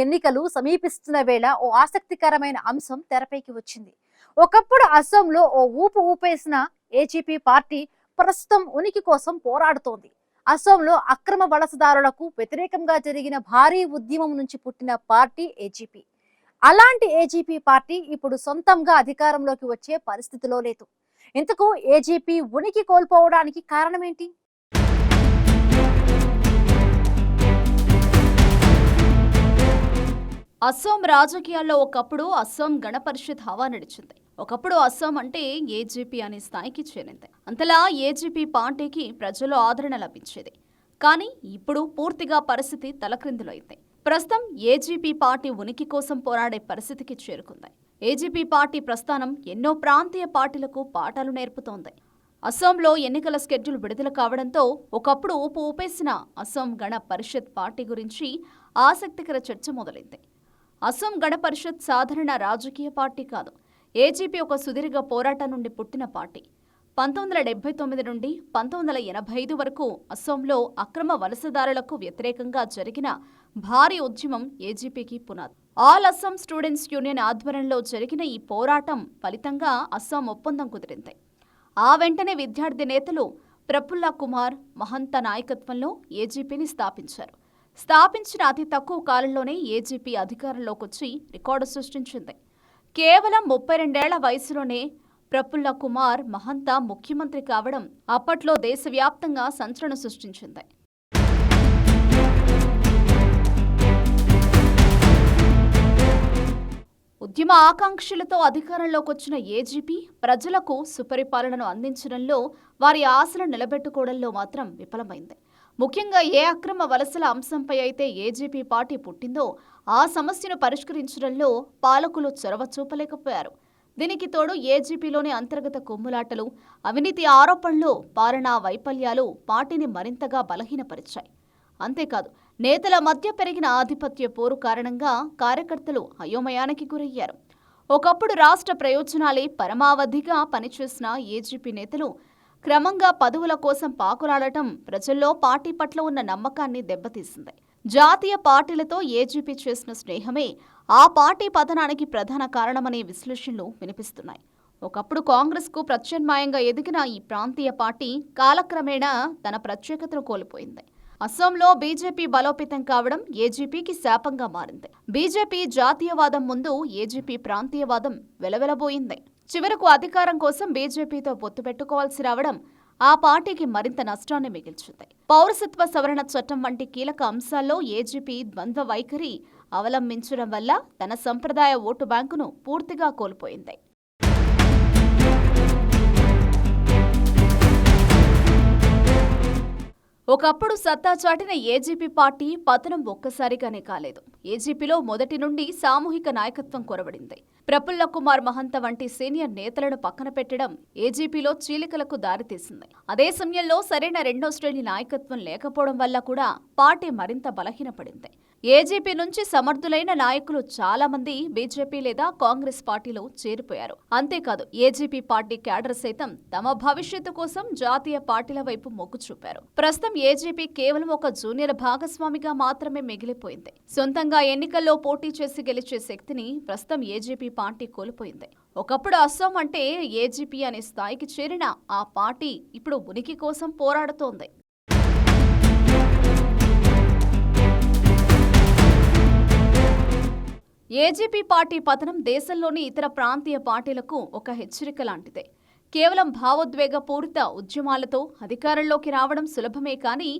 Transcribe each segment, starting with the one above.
ఎన్నికలు సమీపిస్తున్న వేళ ఓ ఆసక్తికరమైన అంశం తెరపైకి వచ్చింది. ఒకప్పుడు అసోంలో ఓ ఊపు ఊపేసిన ఏజీపీ పార్టీ ప్రస్తుతం ఉనికి కోసం పోరాడుతోంది. అసోంలో అక్రమ వలసదారులకు వ్యతిరేకంగా జరిగిన భారీ ఉద్యమం నుంచి పుట్టిన పార్టీ ఏజీపీ. అలాంటి ఏజీపీ పార్టీ ఇప్పుడు సొంతంగా అధికారంలోకి వచ్చే పరిస్థితిలో లేదు. ఇంతకు ఏజీపీ ఉనికి కోల్పోవడానికి కారణమేంటి? అస్సోం రాజకీయాల్లో ఒకప్పుడు అస్సోం గణ పరిషత్ హవా నడిచింది. ఒకప్పుడు అస్సోం అంటే ఏజీపీ అనే స్థాయికి చేరింది. అంతలా ఏజీపీ పార్టీకి ప్రజల్లో ఆదరణ లభించేది. కానీ ఇప్పుడు పూర్తిగా పరిస్థితి తలక్రిందులైంది. ప్రస్తుతం ఏజీపీ పార్టీ ఉనికి కోసం పోరాడే పరిస్థితికి చేరుకుంది. ఏజీపీ పార్టీ ప్రస్థానం ఎన్నో ప్రాంతీయ పార్టీలకు పాఠాలు నేర్పుతోంది. అస్సోంలో ఎన్నికల స్కెడ్యూల్ విడుదల కావడంతో ఒకప్పుడు ఊపు ఊపేసిన అస్సోం గణ పరిషత్ పార్టీ గురించి ఆసక్తికర చర్చ మొదలైంది. అస్సోం గణ పరిషత్ సాధారణ రాజకీయ పార్టీ కాదు. ఏజీపీ ఒక సుదీర్ఘ పోరాటం నుండి పుట్టిన పార్టీ. 1979 నుండి 1985 వరకు అస్సోంలో అక్రమ వలసదారులకు వ్యతిరేకంగా జరిగిన భారీ ఉద్యమం ఏజీపీకి పునాది. ఆల్ అస్సాం స్టూడెంట్స్ యూనియన్ ఆధ్వర్యంలో జరిగిన ఈ పోరాటం ఫలితంగా అస్సాం ఒప్పందం కుదిరింది. ఆ వెంటనే విద్యార్థి నేతలు ప్రఫుల్ల కుమార్ మహంత నాయకత్వంలో ఏజీపీని స్థాపించారు. స్థాపించిన అతి తక్కువ కాలంలోనే ఏజీపీ అధికారంలోకొచ్చి రికార్డు సృష్టించింది. కేవలం 32 ఏళ్ల వయసులోనే ప్రఫుల్ల కుమార్ మహంత ముఖ్యమంత్రి కావడం అప్పట్లో దేశవ్యాప్తంగా సంచలనం సృష్టించింది. ఉద్యమ ఆకాంక్షలతో అధికారంలోకొచ్చిన ఏజీపీ ప్రజలకు సుపరిపాలనను అందించడంలో, వారి ఆశలను నిలబెట్టుకోవడంలో మాత్రం విఫలమైంది. ముఖ్యంగా ఏ అక్రమ వలసల అంశంపై అయితే ఏజీపీ పార్టీ పుట్టిందో ఆ సమస్యను పరిష్కరించడంలో పాలకులు చొరవ చూపలేకపోయారు. దీనికి తోడు ఏజీపీలోని అంతర్గత కొమ్ములాటలు, అవినీతి ఆరోపణలు, పాలనా వైఫల్యాలు పార్టీని మరింతగా బలహీనపరిచాయి. అంతేకాదు, నేతల మధ్య పెరిగిన ఆధిపత్య పోరు కారణంగా కార్యకర్తలు అయోమయానికి గురయ్యారు. ఒకప్పుడు రాష్ట్ర ప్రయోజనాలే పరమావధిగా పనిచేసిన ఏజీపీ నేతలు క్రమంగా పదవుల కోసం పాకులాడటం ప్రజల్లో పార్టీ పట్ల ఉన్న నమ్మకాన్ని దెబ్బతీసింది. జాతీయ పార్టీలతో ఏజీపీ చేసిన స్నేహమే ఆ పార్టీ పతనానికి ప్రధాన కారణమనే విశ్లేషణలు వినిపిస్తున్నాయి. ఒకప్పుడు కాంగ్రెస్కు ప్రత్యామ్నాయంగా ఎదిగిన ఈ ప్రాంతీయ పార్టీ కాలక్రమేణా తన ప్రత్యేకతను కోల్పోయింది. అస్సాంలో బీజేపీ బలోపేతం కావడం ఏజీపీకి శాపంగా మారింది. బీజేపీ జాతీయవాదం ముందు ఏజీపీ ప్రాంతీయవాదం వెలవెలబోయింది. చివరకు అధికారం కోసం బీజేపీతో పొత్తు పెట్టుకోవాల్సి రావడం ఆ పార్టీకి మరింత నష్టాన్ని మిగిల్చింది. పౌరసత్వ సవరణ చట్టం వంటి కీలక అంశాల్లో ఏజీపీ ద్వంద్వ వైఖరి అవలంబించడం వల్ల తన సంప్రదాయ ఓటు బ్యాంకును పూర్తిగా కోల్పోయింది. ఒకప్పుడు సత్తా చాటిన ఏజీపీ పార్టీ పతనం ఒక్కసారిగానే కాలేదు. ఏజీపీలో మొదటి నుండి సామూహిక నాయకత్వం కొరవడింది. ప్రఫుల్ల కుమార్ మహంత వంటి సీనియర్ నేతలను పక్కన పెట్టడం ఏజీపీలో చీలికలకు దారితీసింది. అదే సమయంలో సరైన రెండో శ్రేణి నాయకత్వం లేకపోవడం వల్ల కూడా పార్టీ మరింత బలహీనపడింది. ఏజీపీ నుంచి సమర్థులైన నాయకులు చాలా మంది బీజేపీ లేదా కాంగ్రెస్ పార్టీలో చేరిపోయారు. అంతేకాదు, ఏజీపీ పార్టీ క్యాడర్ సైతం తమ భవిష్యత్తు కోసం జాతీయ పార్టీల వైపు మొగ్గు చూపారు. ప్రస్తుతం ఏజీపీ కేవలం ఒక జూనియర్ భాగస్వామిగా మాత్రమే మిగిలిపోయింది. సొంతంగా ఎన్నికల్లో పోటీ చేసి గెలిచే శక్తిని ప్రస్తుతం ఏజీపీ పార్టీ కోల్పోయింది. ఒకప్పుడు అస్సాం అంటే ఏజీపీ అనే స్థాయికి చేరిన ఆ పార్టీ ఇప్పుడు ఉనికి కోసం పోరాడుతోంది. ఏజీపీ పార్టీ పతనం దేశంలోని ఇతర ప్రాంతీయ పార్టీలకు ఒక హెచ్చరిక లాంటిదే. కేవలం భావోద్వేగపూరిత ఉద్యమాలతో అధికారంలోకి రావడం సులభమే కానీ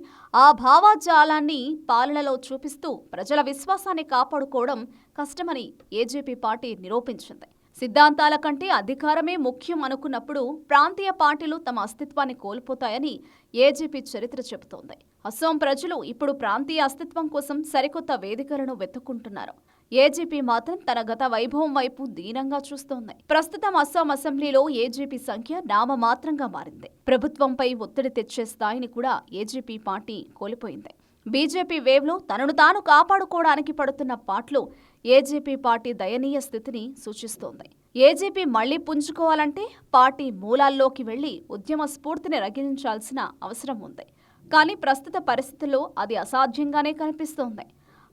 ఆ భావజాలాన్ని పాలనలో చూపిస్తూ ప్రజల విశ్వాసాన్ని కాపాడుకోవడం కష్టమని ఏజీపీ పార్టీ నిరూపించింది. సిద్ధాంతాల కంటే అధికారమే ముఖ్యం అనుకున్నప్పుడు ప్రాంతీయ పార్టీలు తమ అస్తిత్వాన్ని కోల్పోతాయని ఏజీపీ చరిత్ర చెబుతోంది. అస్సాం ప్రజలు ఇప్పుడు ప్రాంతీయ అస్తిత్వం కోసం సరికొత్త వేదికలను వెతుక్కుంటున్నారు. ఏజీపీ మాత్రం తన గత వైభవం వైపు దీనంగా చూస్తోంది. ప్రస్తుతం అస్సాం అసెంబ్లీలో ఏజీపీ సంఖ్య నామమాత్రంగా మారింది. ప్రభుత్వంపై ఒత్తిడి తెచ్చే స్థాయిని కూడా ఏజీపీ పార్టీ కోల్పోయింది. బీజేపీ వేవ్లో తనను తాను కాపాడుకోవడానికి పడుతున్న పాట్లు ఏజీపీ పార్టీ దయనీయ స్థితిని సూచిస్తోంది. ఏజీపీ మళ్లీ పుంజుకోవాలంటే పార్టీ మూలాల్లోకి వెళ్లి ఉద్యమ స్ఫూర్తిని రగిలించాల్సిన అవసరం ఉంది. కానీ ప్రస్తుత పరిస్థితుల్లో అది అసాధ్యంగానే కనిపిస్తోంది.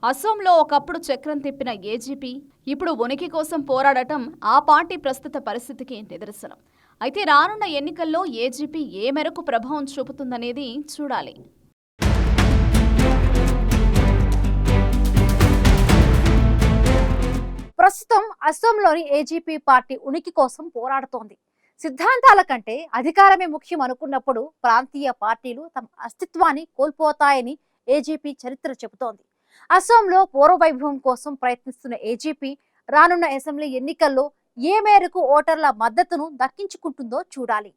అసోంలో ఒకప్పుడు చక్రం తిప్పిన ఏజీపీ ఇప్పుడు ఉనికి కోసం పోరాడటం ఆ పార్టీ ప్రస్తుత పరిస్థితికి నిదర్శనం. అయితే రానున్న ఎన్నికల్లో ఏజీపీ ఏ మేరకు ప్రభావం చూపుతుందనేది చూడాలి. ప్రస్తుతం అస్సాంలోని ఏజీపీ పార్టీ ఉనికి కోసం పోరాడుతోంది. సిద్ధాంతాల కంటే అధికారమే ముఖ్యం అనుకున్నప్పుడు ప్రాంతీయ పార్టీలు తమ అస్తిత్వాన్ని కోల్పోతాయని ఏజీపీ చరిత్ర చెబుతోంది. అస్సాంలో పూర్వవైభవం కోసం ప్రయత్నిస్తున్న ఏజీపీ రానున్న అసెంబ్లీ ఎన్నికల్లో ఏ మేరకు ఓటర్ల మద్దతును దక్కించుకుంటుందో చూడాలి.